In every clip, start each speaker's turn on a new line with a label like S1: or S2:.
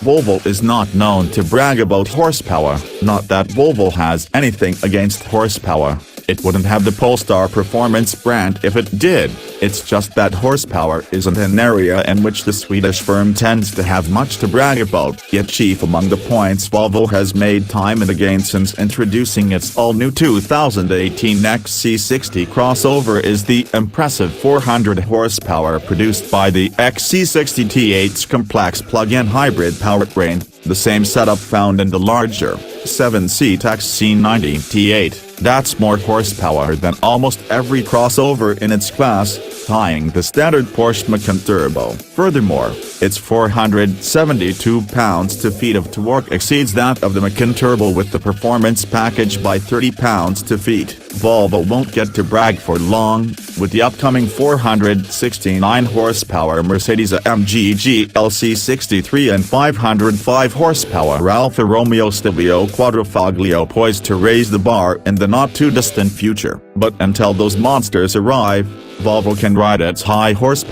S1: Volvo is not known to brag about horsepower. Not that Volvo has anything against horsepower. It wouldn't have the Polestar performance brand if it did. It's just that horsepower isn't an area in which the Swedish firm tends to have much to brag about. Yet chief among the points Volvo has made time and again since introducing its all-new 2018 XC60 crossover is the impressive 400 horsepower produced by the XC60 T8's complex plug-in hybrid powertrain, the same setup found in the larger, 7-seat XC90 T8. That's more horsepower than almost every crossover in its class, tying the standard Porsche Macan Turbo. Furthermore, its 472 pounds-to-feet of torque exceeds that of the Macan Turbo with the performance package by 30 pounds-to-feet. Volvo won't get to brag for long, with the upcoming 469 horsepower Mercedes-AMG GLC6 and 505 horsepower Alfa Romeo Stelvio Quadrifoglio poised to raise the bar in the not-too-distant future. But until those monsters arrive, Volvo can ride its high horse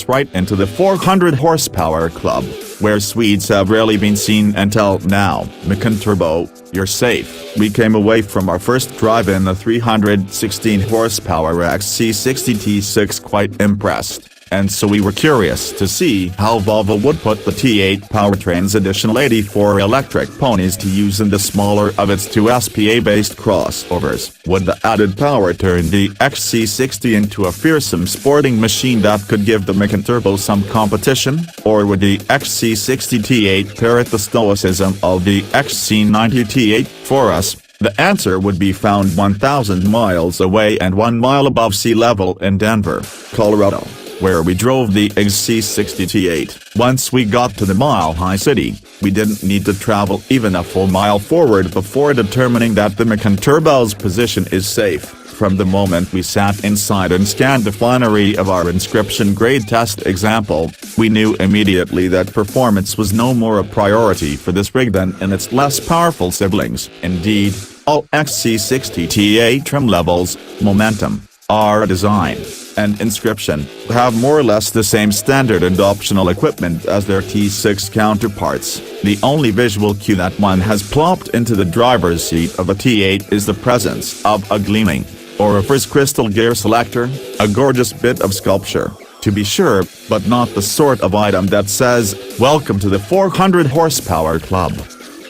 S1: right into the 400 horsepower club, where Swedes have rarely been seen until now. Macan Turbo, you're safe. We came away from our first drive in the 316 horsepower XC60 T6 quite impressed, and so we were curious to see how Volvo would put the T8 powertrain's additional 84 electric ponies to use in the smaller of its two SPA-based crossovers. Would the added power turn the XC60 into a fearsome sporting machine that could give the Macan Turbo some competition? Or would the XC60 T8 parrot the stoicism of the XC90 T8? For us, the answer would be found 1,000 miles away and 1 mile above sea level in Denver, Colorado, where we drove the XC60 T8. Once we got to the mile-high city, we didn't need to travel even a full mile forward before determining that the Macan Turbo's position is safe. From the moment we sat inside and scanned the finery of our inscription grade test example, we knew immediately that performance was no more a priority for this rig than in its less powerful siblings. Indeed, all XC60 T8 trim levels, momentum, our design, and inscription have more or less the same standard and optional equipment as their T6 counterparts. The only visual cue that one has plopped into the driver's seat of a T8 is the presence of a gleaming, or a first crystal gear selector, a gorgeous bit of sculpture, to be sure, but not the sort of item that says, "Welcome to the 400 horsepower club."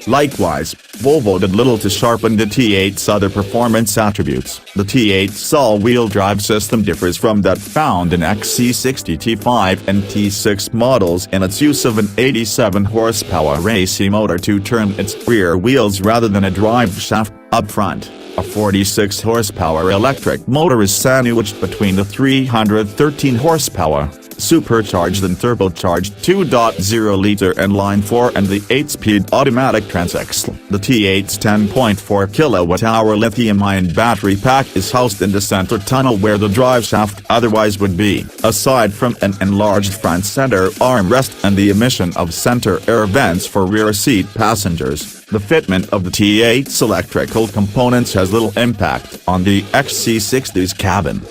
S1: Likewise, Volvo did little to sharpen the T8's other performance attributes. The T8's all-wheel drive system differs from that found in XC60 T5 and T6 models in its use of an 87 horsepower AC motor to turn its rear wheels rather than a drive shaft. Up front, a 46 horsepower electric motor is sandwiched between the 313 horsepower supercharged and turbocharged 2.0-liter inline-4 and the 8-speed automatic transaxle. The T8's 10.4 kWh lithium-ion battery pack is housed in the center tunnel where the drive shaft otherwise would be. Aside from an enlarged front center armrest and the emission of center air vents for rear seat passengers, the fitment of the T8's electrical components has little impact on the XC60's cabin.